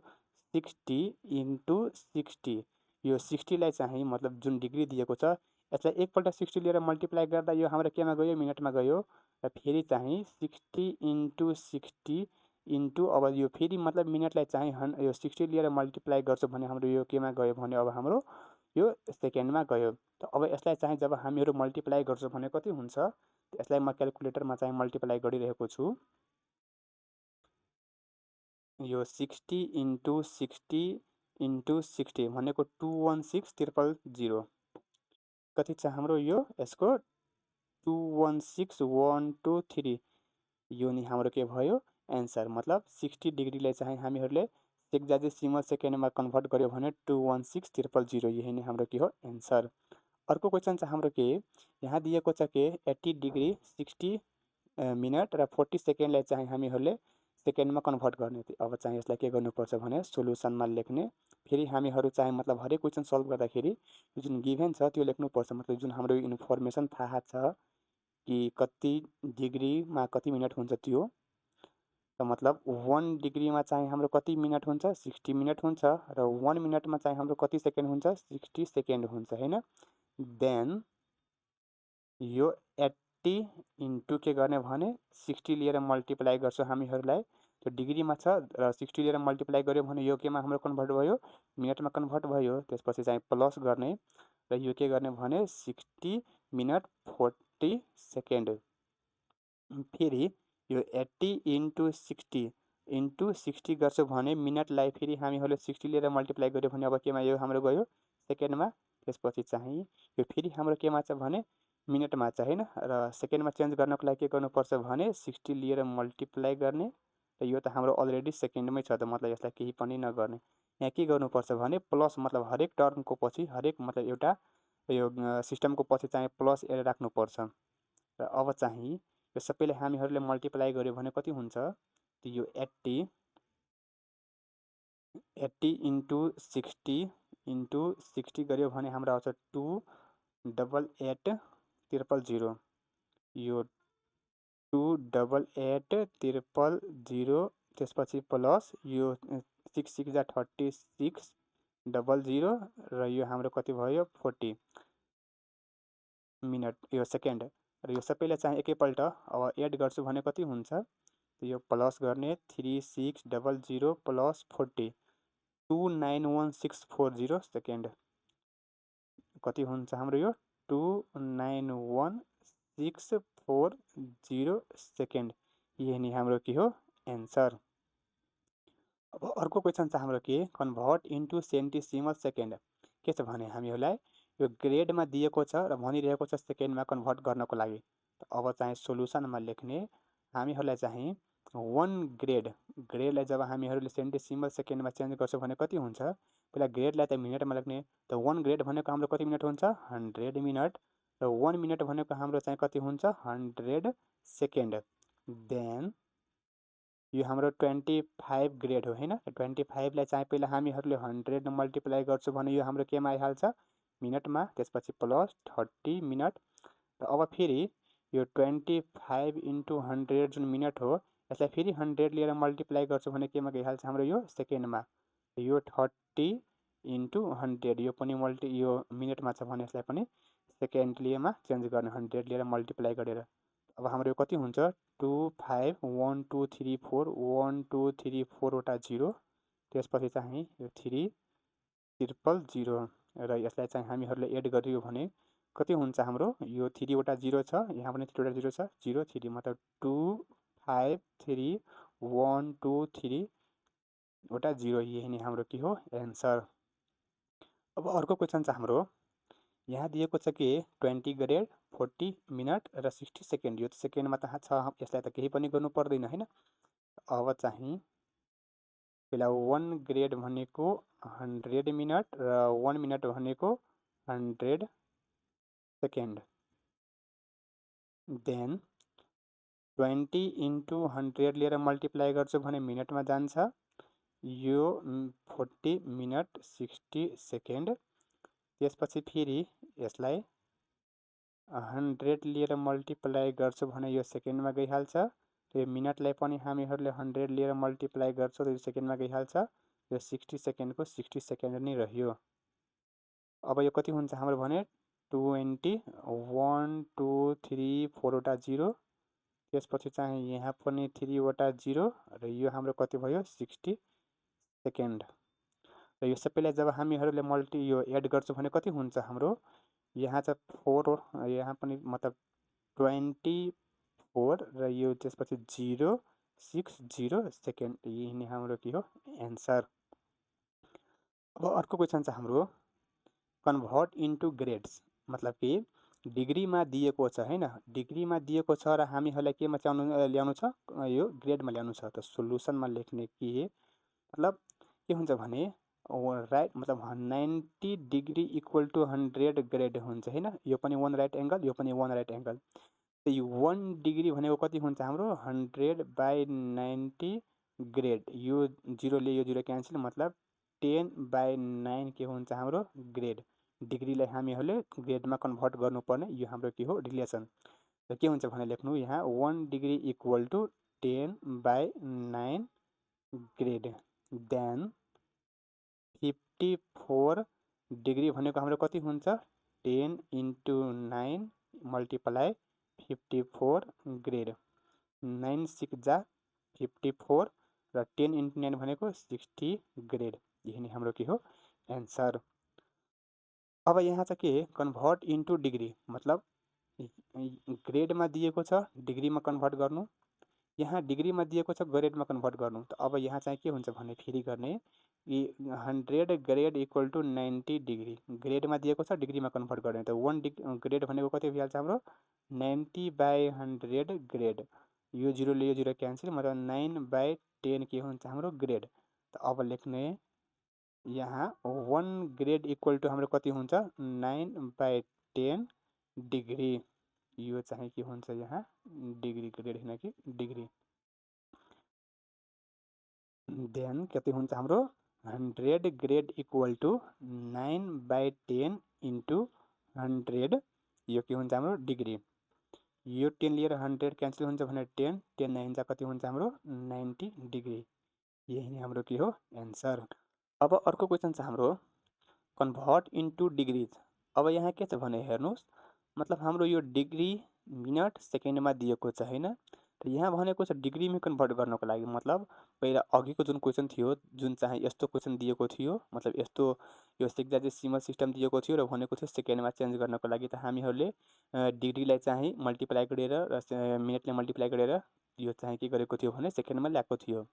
60 इन्टु 60। यो 60लाई चाहिँ मतलब जुन डिग्री दिएको छ यसलाई एकपल्ट 60 लिएर मल्टिप्लाई गर्दा यो हाम्रो केमा गयो मिनटमा गयो। र फेरि चाहिँ 60 इन्टु 60 इन्टु अब यो फेरि मतलब मिनटलाई चाहिँ यो 60 लिएर मल्टिप्लाई गर्छु भने हाम्रो यो केमा गयो भने अब हाम्रो यो सेकेन्डमा गयो। त अब यसलाई चाहिँ जब हामीहरू मल्टिप्लाई गर्छौँ भने कति हुन्छ यसलाई म क्यालकुलेटरमा चाहिँ मल्टिप्लाई गरिरहेको छु। यो 60 इन्टु 60 इन्टु 60 भनेको 216000 कति छ हाम्रो यो यसको 216123। यो नि हाम्रो के भयो एन्सर। मतलब 60 डिग्रीलाई चाहिँ हामीहरूले सेक्जाडेसिमल सेकेन्डमा कन्भर्ट गर्यो भने 216000। यही नै हाम्रो के हो एन्सर। अर्को क्वेसन छ हाम्रो के यहाँ दिएको छ के 80 डिग्री 60 मिनट र 40 सेकेन्डलाई चाहिँ हामीहरूले सेकेन्डमा कन्भर्ट गर्ने। अब चाहिँ यसलाई के गर्नुपर्छ भने सोल्युसनमा लेख्ने। फेरि हामीहरू चाहिँ मतलब हरेक क्वेसन सल्भ गर्दाखेरि यो जुन गिभेन छ त्यो लेख्नुपर्छ। मतलब जुन हाम्रो इन्फर्मेसन थाहा छ कि कति डिग्रीमा कति मिनट हुन्छ त्यो। त मतलब 1 डिग्रीमा चाहिँ हाम्रो कति मिनट हुन्छ 60 मिनट हुन्छ र 1 मिनटमा चाहिँ हाम्रो कति सेकेन्ड हुन्छ 60 सेकेन्ड हुन्छ हैन। देन यो 80 इन्टु के गर्ने भने 60 लिएर मल्टिप्लाई गर्छौँ हामीहरूलाई। त्यो डिग्रीमा छ र 60 लिएर मल्टिप्लाई गर्यो भने यो केमा हाम्रो कन्भर्ट भयो मिनटमा कन्भर्ट भयो। त्यसपछि चाहिँ प्लस गर्ने र यो के गर्ने भने 60 मिनट 40 सेकेन्ड। फेरि यो 80 इन्टु 60 गर्छौँ भने मिनटलाई फेरि हामीहरूले 60 लिएर मल्टिप्लाई गर्यो भने अब केमा यो हाम्रो गयो सेकेन्डमा। त्यसपछि चाहिँ यो फेरि हाम्रो केमा छ भने मिनटमा छ हैन। र सेकेन्डमा चेन्ज गर्नको लागि के गर्नुपर्छ भने 60 लिएर मल्टिप्लाई गर्ने र यो त हाम्रो अलरेडी सेकेन्डमै छ। त मतलब यसलाई केही पनि नगर्ने। यहाँ के गर्नुपर्छ भने प्लस मतलब हरेक टर्मको पछि हरेक मतलब एउटा यो सिस्टमको पछि चाहिँ प्लस राख्नुपर्छ। र अब चाहिँ यो सबैले हामीहरूले मल्टिप्लाई गर्यो भने कति हुन्छ यो 80 इन्टु 60 गर्यो भने हाम्रो आउँछ 288,000। यो 288,000 त्यसपछि प्लस यो 6 6 जा 36,000 र यो हाम्रो कति भयो 40 मिनट यो सेकेन्ड। र यो सबैलाई चाहिँ एकैपल्ट अब एड गर्छु भने कति हुन्छ यो प्लस गर्ने 3600 प्लस 40 291,640 सेकेन्ड। कति हुन्छ हाम्रो यो 291,640 सेकेन्ड। यही नै हाम्रो के हो एन्सर। अब अर्को क्वेसन छ हाम्रो के कन्भर्ट इन्टु सेन्टिसिमल सेकेन्ड। के छ भने हामीहरूलाई यो ग्रेडमा दिएको छ र भनिरहेको छ सेकेन्डमा कन्भर्ट गर्नको लागि। अब चाहिँ सोल्युसनमा लेख्ने हामीहरूलाई चाहिँ 1 ग्रेडलाई जब हामीहरूले सेन्टिसिमल सेकेन्डमा चेन्ज गर्छौँ भने कति हुन्छ पहिला ग्रेडलाई त मिनटमा लेख्ने। त 1 ग्रेड भनेको हाम्रो कति मिनट हुन्छ 100 मिनट र 1 मिनट भनेको हाम्रो चाहिँ कति हुन्छ 100 सेकेन्ड। देन यो हाम्रो 25 ग्रेड हो हैन। 25 लाई चाहिँ पहिला हामीहरूले 100 मल्टिप्लाई गर्छौँ भने यो हाम्रो केमा आइहाल्छ मिनटमा। त्यसपछि प्लस 30 मिनट। र अब फेरि यो 25 इन्टु 100 जुन मिनट हो यसलाई फेरि 100 लिएर मल्टिप्लाई गर्छौँ भने केमा गइहाल्छ हाम्रो यो सेकेन्डमा। यो 30 इन्टु 100 यो पनि यो मिनटमा छ भने यसलाई पनि सेकेन्ड लिएमा चेन्ज गर्ने 100 लिएर मल्टिप्लाई गरेर। अब हाम्रो यो कति हुन्छ 251234 1234 वटा 0 त्यसपछि चाहिँ यो 3000 र यसलाई चाहिँ हामीहरूले एड गरियो भने कति हुन्छ हाम्रो यो 3 वटा 0 छ यहाँ पनि 3 वटा 0 छ 0 3 मतलब 253 वटा 0 यही नै हाम्रो के हो एन्सर। अब अर्को क्वेसन छ हाम्रो यहाँ दिएको छ कि 20 ग्रेड 40 मिनट र 60 सेकेन्ड। यो त सेकेन्डमा थाहा छ यसलाई त केही पनि गर्नु पर्दैन हैन। अब चाहिँ पहिला 1 ग्रेड भनेको 100 मिनट र 1 मिनट भनेको 100 सेकेन्ड। देन 20 इन्टु 100 लिएर मल्टिप्लाई गर्छु भने मिनटमा जान्छ यो 40 मिनट 60 सेकेन्ड। त्यसपछि फेरि यसलाई 100 लिएर मल्टिप्लाई गर्छु भने यो सेकेन्डमा गइहाल्छ। यो मिनटलाई पनि हामीहरूले 100 लिएर मल्टिप्लाई गर्छौँ र यो सेकेन्डमा गइहाल्छ। यो 60 सेकेन्डको 60 सेकेन्ड नै रह्यो। अब यो कति हुन्छ हाम्रो भने 20 1 2 3 4 वटा 0 त्यसपछि चाहिँ यहाँ पनि 3 वटा 0 र यो हाम्रो कति भयो 60 सेकेन्ड। र यो सबैलाई जब हामीहरूले यो एड गर्छौँ भने कति हुन्छ हाम्रो यहाँ चाहिँ 4 यहाँ पनि मतलब 24 र यो त्यसपछि 060 सेकेन्ड यही नै हाम्रो के हो एन्सर। अब अर्को क्वेसन छ हाम्रो कन्भर्ट इन्टु ग्रेड्स। मतलब कि डिग्रीमा दिएको छ हैन। डिग्रीमा दिएको छ र हामीहरूलाई केमा ल्याउनु छ यो ग्रेडमा ल्याउनु छ। त सोल्युसनमा लेख्ने के मतलब के हुन्छ भने राइट मतलब 90 डिग्री इक्वल टु 100 ग्रेड हुन्छ हैन। यो पनि 1 राइट एङ्गल यो पनि 1 राइट एङ्गल। यो 1 डिग्री भनेको कति हुन्छ हाम्रो 100/90 ग्रेड। यो 0 ले यो 0 क्यान्सल, मतलब 10/9 के हुन्छ हाम्रो ग्रेड। डिग्रीलाई हामीहरूले ग्रेडमा कन्भर्ट गर्नुपर्ने यो हाम्रो के हो रिलेसन। र के हुन्छ भने लेख्नु यहाँ 1 degree equal to 10/9 grade. Then 54 degree भनेको हाम्रो कति हुन्छ 10 × 9 मल्टिप्लाई 54 ग्रेड। 9 6 जा 54 र 10 × 9 भनेको 60 ग्रेड। यही नै हाम्रो के हो एन्सर। अब यहाँ चाहिँ के कन्भर्ट इन्टु डिग्री, मतलब ग्रेडमा दिएको छ डिग्रीमा कन्भर्ट गर्नु, यहाँ डिग्रीमा दिएको छ ग्रेडमा कन्भर्ट गर्नु। त अब यहाँ चाहिँ के हुन्छ भने फेरि गर्ने 100 ग्रेड इक्वल टु 90 डिग्री। ग्रेडमा दिएको छ डिग्रीमा कन्भर्ट गर्ने, त 1 ग्रेड भनेको कति भइहाल्छ हाम्रो 90/100 ग्रेड। यो 0 ले यो 0 क्यान्सल, मतलब 9/10 के हुन्छ हाम्रो ग्रेड। त अब लेख्ने यहाँ 1 ग्रेड इक्वल टु हाम्रो कति हुन्छ 9/10 डिग्री। यो चाहिँ के हुन्छ यहाँ डिग्री, ग्रेड होइन कि डिग्री। देन कति हुन्छ हाम्रो 100 ग्रेड इक्वल टु 9/10 × 100, यो के हुन्छ हाम्रो डिग्री। यो 10 लिएर 100 क्यान्सल हुन्छ भने 10 10 9 जा कति हुन्छ हाम्रो 90 डिग्री। यही नै हाम्रो के हो एन्सर। अब अर्को क्वेसन छ हाम्रो कन्भर्ट इन्टु डिग्रिज। अब यहाँ के छ भने हेर्नुहोस्, मतलब हाम्रो यो डिग्री मिनट सेकेन्डमा दिएको छ हैन, त यहाँ भनेको छ डिग्रीमा कन्भर्ट गर्नको लागि। मतलब पहिला अघिको जुन क्वेसन थियो, जुन चाहिँ यस्तो क्वेसन दिएको थियो, मतलब यस्तो यो हेक्साडेसिमल सिस्टम दिएको थियो र भनेको थियो सेकेन्डमा चेन्ज गर्नको लागि, त हामीहरूले डिग्रीलाई चाहिँ मल्टिप्लाई गरेर र मिनटले मल्टिप्लाई गरेर यो चाहिँ के गरेको थियो भने सेकेन्डमा ल्याएको थियो।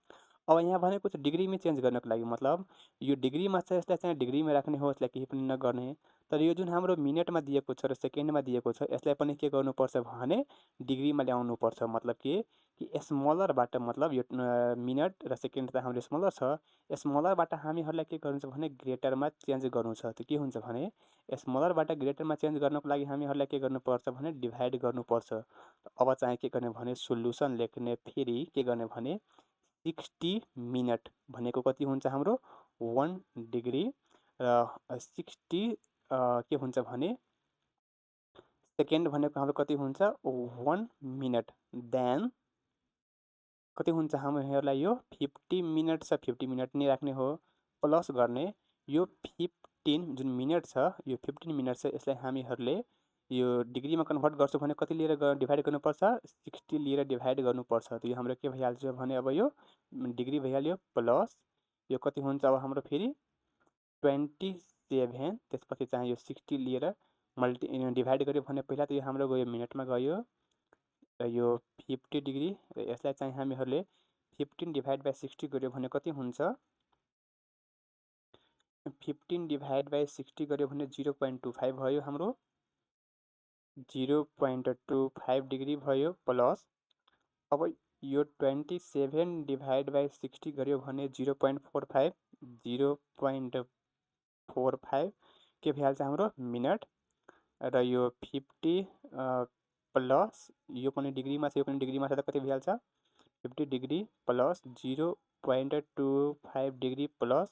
अब यहाँ भनेको छ डिग्रीमा चेन्ज गर्नको लागि, मतलब यो डिग्रीमा छ यसलाई चाहिँ डिग्रीमा राख्ने हो, यसलाई केही पनि नगर्ने। तर यो जुन हाम्रो मिनटमा दिएको छ र सेकेन्डमा दिएको छ, यसलाई पनि के गर्नुपर्छ भने डिग्रीमा ल्याउनुपर्छ। मतलब कि स्मलरबाट, मतलब यो मिनट र सेकेन्ड त हाम्रो स्मलर छ, स्मलरबाट हामीहरूलाई के गर्नु छ भने ग्रेटरमा चेन्ज गर्नु छ। त के हुन्छ भने स्मलरबाट ग्रेटरमा चेन्ज गर्नको लागि हामीहरूलाई के गर्नुपर्छ भने डिभाइड गर्नुपर्छ। अब चाहिँ के गर्ने भने सोल्युसन लेख्ने, फेरि के गर्ने भने 60 मिनट भनेको कति हुन्छ हाम्रो 1 डिग्री र 60 के हुन्छ भने सेकेन्ड भनेको हाम्रो कति हुन्छ 1 मिनट। देन कति हुन्छ हामीहरूलाई यो 50 मिनट छ, 50 मिनट नै राख्ने हो, प्लस गर्ने यो 15 जुन मिनट छ, यो 15 मिनट छ, यसलाई हामीहरूले यो डिग्रीमा कन्भर्ट गर्छु भने कति लिएर डिभाइड गर्नुपर्छ 60 लिएर डिभाइड गर्नुपर्छ। त यो हाम्रो के भइहाल्छ भने अब यो डिग्री भइहाल्यो, प्लस यो कति हुन्छ अब हाम्रो फेरि 27, त्यसपछि चाहिँ यो 60 लिएर डिभाइड गर्यो भने पहिला त यो हाम्रो गयो मिनटमा गयो, र यो 50 डिग्री, र यसलाई चाहिँ हामीहरूले 15 डिभाइड बाई 60 गर्यो भने कति हुन्छ 15 डिभाइड बाई 60 गर्यो भने 0.25 भयो हाम्रो, 0.25 डिग्री भयो, प्लस अब यो 27 डिभाइड बाई 60 गर्यो भने 0.45, 0.45 के भइहाल्छ हाम्रो मिनट, र यो 50 प्लस यो पनि डिग्रीमा छ, यो पनि डिग्रीमा छ, त कति भइहाल्छ 50 डिग्री प्लस 0.25 डिग्री प्लस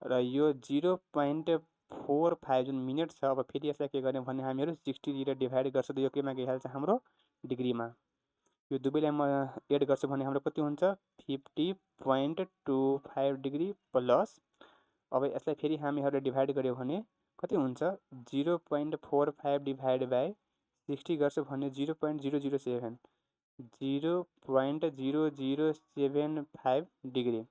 र यो 0.45 जुन मिनट छ। अब फेरि यसलाई के गर्ने भने हामीहरू 60 लिएर डिभाइड गर्छ, त यो केमा गइहाल्छ हाम्रो डिग्रीमा। यो दुवैलाई म एड गर्छु भने हाम्रो कति हुन्छ 50.25 डिग्री प्लस, अब यसलाई फेरि हामीहरूले डिभाइड गर्यो भने कति हुन्छ 0.45 डिभाइड बाई 60 गर्छु भने 0.007, 0.0075 डिग्री,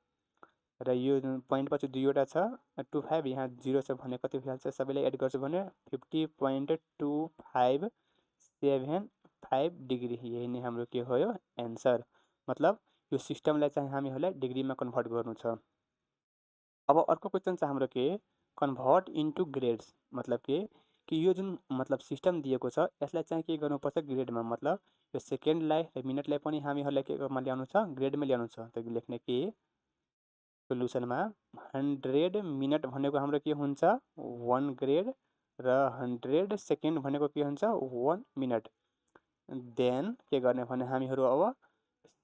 र यो पोइन्ट पछि दुईवटा छ 25 यहाँ 0 छ भने कति भइहाल्छ, सबैलाई एड गर्छु भने 50.257 डिग्री। यही नै हाम्रो के हो यो एन्सर। मतलब यो सिस्टमलाई चाहिँ हामीहरूलाई डिग्रीमा कन्भर्ट गर्नु छ। अब अर्को क्वेसन छ हाम्रो के कन्भर्ट इन्टु ग्रेड्स, मतलब कि यो जुन मतलब सिस्टम दिएको छ यसलाई चाहिँ के गर्नुपर्छ ग्रेडमा, मतलब यो सेकेन्डलाई र मिनटलाई पनि हामीहरूलाई केमा ल्याउनु छ ग्रेडमा ल्याउनु छ। त लेख्ने के सोल्युसनमा 100 मिनट भनेको हाम्रो के हुन्छ 1 ग्रेड र 100 सेकेन्ड भनेको के हुन्छ 1 मिनट। देन के गर्ने भने हामीहरू अब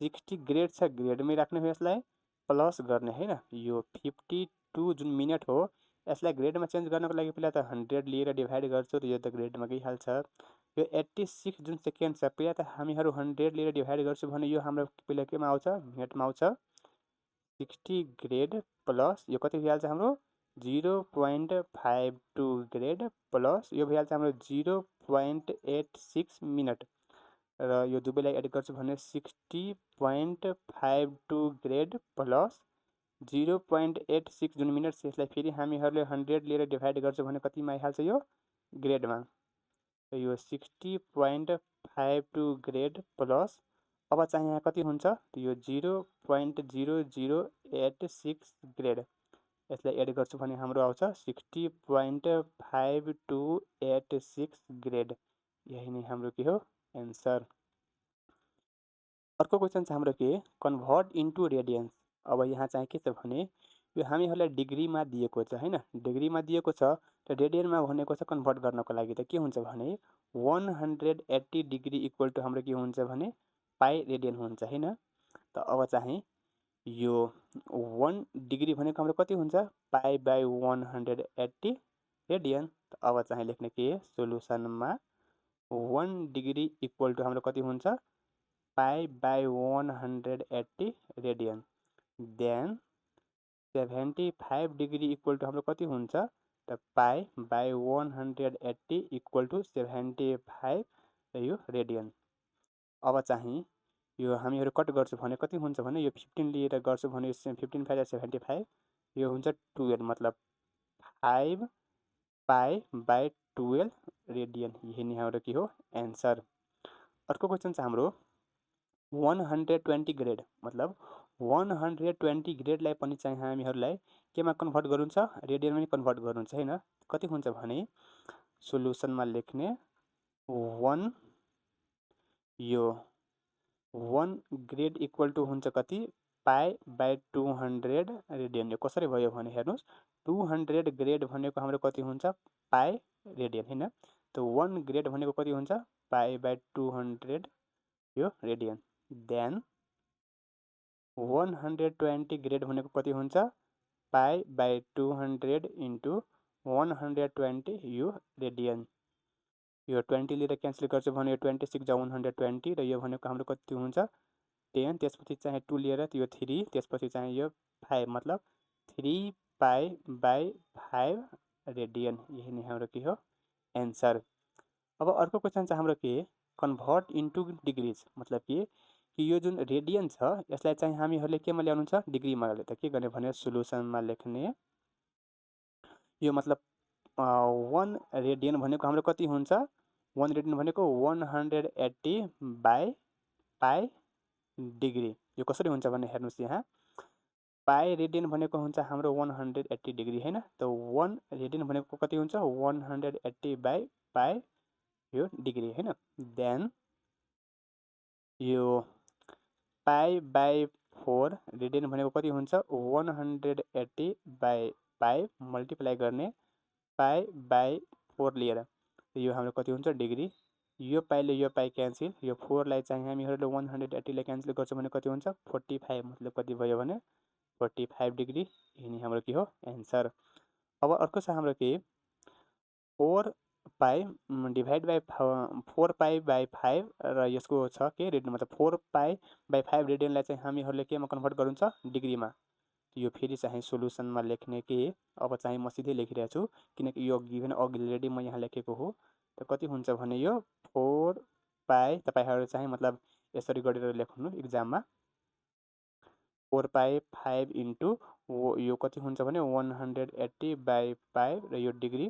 60 ग्रेड छ, ग्रेडमै राख्ने हो यसलाई, प्लस गर्ने हैन यो 52 जुन मिनेट हो यसलाई ग्रेडमा चेन्ज गर्नको लागि पहिला त 100 लिएर डिभाइड गर्छु र यो त ग्रेडमा गइहाल्छ। यो 86 जुन सेकेन्ड छ पहिला त हामीहरू 100 लिएर डिभाइड गर्छु भने यो हाम्रो पहिला केमा आउँछ मिनेटमा आउँछ 60 ग्रेड प्लस यो कति भइहाल्छ हाम्रो 0.52 ग्रेड प्लस यो भइहाल्छ हाम्रो 0.86 मिनट र यो दुवैलाई एड गर्छु भने 60.52 ग्रेड प्लस 0.86 जुन मिनट छ यसलाई फेरि हामीहरूले 100 लिएर डिभाइड गर्छु भने कतिमा आइहाल्छ यो ग्रेडमा र यो 60.52 ग्रेड प्लस अब चाहिँ यहाँ कति हुन्छ यो 0.0086 ग्रेड यसलाई एड गर्छु भने हाम्रो आउँछ 60.5286 ग्रेड यही नै हाम्रो के हो एन्सर। अर्को क्वेसन छ हाम्रो के कन्भर्ट इन्टु रेडियन्स। अब यहाँ चाहिँ के छ भने यो हामीहरूलाई डिग्रीमा दिएको छ हैन डिग्रीमा दिएको छ र रेडियनमा भनेको छ कन्भर्ट गर्नको लागि त के हुन्छ भने 180 डिग्री इक्वल टु हाम्रो के हुन्छ भने पाई रेडियन हुन्छ हैन त अब चाहिँ यो 1 डिग्री भनेको हाम्रो कति हुन्छ पाई बाई 180 रेडियन त अब चाहिँ लेख्ने के सोलुसनमा 1 डिग्री इक्वल टु हाम्रो कति हुन्छ pi by 180 radian then 75 degree equal to हाम्रो कति हुन्छ त पाई बाई 180 इक्वल टु 75 र यो रेडियन। अब चाहिँ यो हामीहरू कट गर्छु भने कति हुन्छ भने यो 15 लिएर गर्छु भने 15 फाइभ 75 यो हुन्छ 12 मतलब 5 पाई बाई 12 रेडियन यही नै हाम्रो के हो एन्सर। अर्को क्वेसन छ हाम्रो 120 ग्रेड मतलब 120 ग्रेडलाई पनि चाहिँ हामीहरूलाई केमा कन्भर्ट गर्नु छ रेडियनमा पनि कन्भर्ट गर्नु छ हैन कति हुन्छ भने सोलुसनमा लेख्ने 1 यो 1 ग्रेड इक्वल टु हुन्छ कति पाई बाई 200 रेडियन यो कसरी भयो भने हेर्नुस् 200 ग्रेड भनेको हाम्रो कति हुन्छ पाई रेडियन हैन त 1 ग्रेड भनेको कति हुन्छ पाई बाई 200 यो रेडियन देन 120 ग्रेड भनेको कति हुन्छ पाई बाई 200 इन्टु 120 यो रेडियन यो 20 लिएर क्यान्सल गर्छु भने यो 26 जा 120 र यो भनेको हाम्रो कति हुन्छ 10 त्यसपछि चाहिँ 2 लिएर यो 3 त्यसपछि चाहिँ यो 5 मतलब 3 पाई बाई 5 रेडियन यही नै हाम्रो के हो एन्सर। अब अर्को क्वेसन छ हाम्रो के कन्भर्ट इन्टु डिग्रीज मतलब कि यो जुन रेडियन छ यसलाई चाहिँ हामीहरूले केमा ल्याउनु छ डिग्रीमा त के गर्ने भने सोलुसनमा लेख्ने यो मतलब 1 रेडियन भनेको हाम्रो कति हुन्छ 1 रेडियन भनेको 180 बाई पाई डिग्री यो कसरी हुन्छ भने हेर्नुस् यहाँ पाई रेडियन भनेको हुन्छ हाम्रो 180 डिग्री हैन त 1 रेडियन भनेको कति हुन्छ 180 बाई पाई यो डिग्री हैन देन यो पाई बाई 4 रेडियन भनेको कति हुन्छ 180 बाई 5 मल्टिप्लाई गर्ने पाई बाई 4 लिएर यो हाम्रो कति हुन्छ डिग्री यो पाईले यो पाई क्यान्सल यो 4 लाई चाहिँ हामीहरूले 180 लाई क्यान्सल गर्छौं भने कति हुन्छ 45 मतलब कति भयो भने 45 डिग्री यही हाम्रो के हो एन्सर। अब अर्को छ हाम्रो के 4 पाई डिभाइड बाई 4 पाई बाई 5 र यसको छ के रेडियन मतलब 4 पाई बाई 5 रेडियनलाई चाहिँ हामीहरूले केमा कन्भर्ट गर्नुहुन्छ डिग्रीमा यो फेरि चाहिँ सोलुसनमा लेख्ने के अब चाहिँ म सिधै लेखिरहेको छु किनकि यो गिभन अलरेडी म यहाँ लेखेको हो त कति हुन्छ भने यो 4 पाई तपाईहरु चाहिँ मतलब यसरी गरेर लेख्नु एक्जाममा 4 पाई 5 इन्टु यो कति हुन्छ भने 180 बाई 5 र यो डिग्री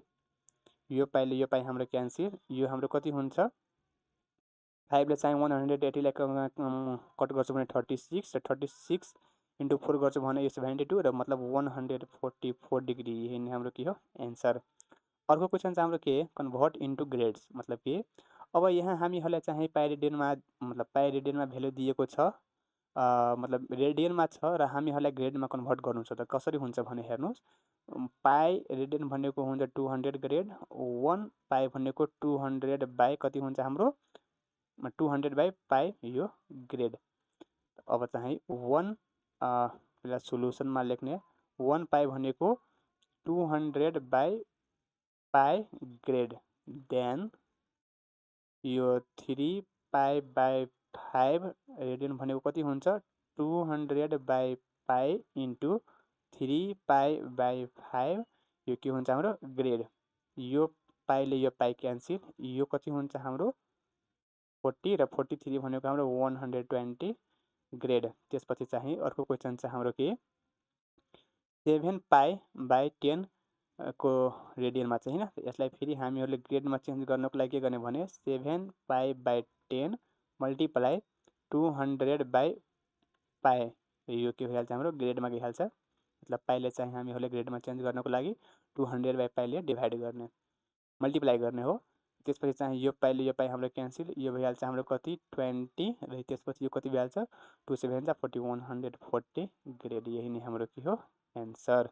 यो पाईले यो पाई हाम्रो क्यान्सल यो हाम्रो कति हुन्छ 5 ले चाहिँ 180 लाई कट गर्छु भने 36 र 36 इन्टु 4 गर्छु भने यो 72 र मतलब 144 डिग्री यही नै हाम्रो के हो एन्सर। अर्को क्वेसन छ हाम्रो के कन्भर्ट इन्टु ग्रेड्स मतलब के अब यहाँ हामीहरूलाई चाहिँ पाई रेडियनमा मतलब पाई रेडियनमा भ्यालु दिएको छ मतलब रेडियनमा छ र हामीहरूलाई ग्रेडमा कन्भर्ट गर्नु छ त कसरी हुन्छ भने हेर्नुस् पाई रेडियन भनेको हुन्छ 200 ग्रेड 1 पाई भनेको 200 बाई कति हुन्छ हाम्रो 200 बाई पाई यो ग्रेड अब चाहिँ 1 पहिला सोलुसनमा लेख्ने 1 पाई भनेको 200/पाई ग्रेड, देन यो 3 पाई/5 रेडियन भनेको कति हुन्छ 200/पाई इन्टु 3 पाई/5 यो के हुन्छ हाम्रो ग्रेड। यो पाईले यो पाई क्यान्सिल, यो कति हुन्छ हाम्रो 40 र 43 भनेको हाम्रो 120 ग्रेड। त्यसपछि चाहिँ अर्को क्वेसन छ हाम्रो के 7 पाई/10 को रेडियनमा चाहिँ हैन, यसलाई फेरि हामीहरूले ग्रेडमा चेन्ज गर्नको लागि के गर्ने भने 7 पाई/10 मल्टिप्लाई 200/पाई, यो के भइहाल्छ हाम्रो ग्रेडमा गइहाल्छ। मतलब पाईले चाहिँ हामीहरूले ग्रेडमा चेन्ज गर्नको लागि 200/पाईले डिभाइड गर्ने, मल्टिप्लाई गर्ने हो। त्यसपछि चाहिँ यो पाईले यो पाई हाम्रो क्यान्सिल, यो भइहाल्छ हाम्रो कति 20 र त्यसपछि यो कति भइहाल्छ 2 7 जा 40 140 ग्रेड। यही नै हाम्रो के हो एन्सर।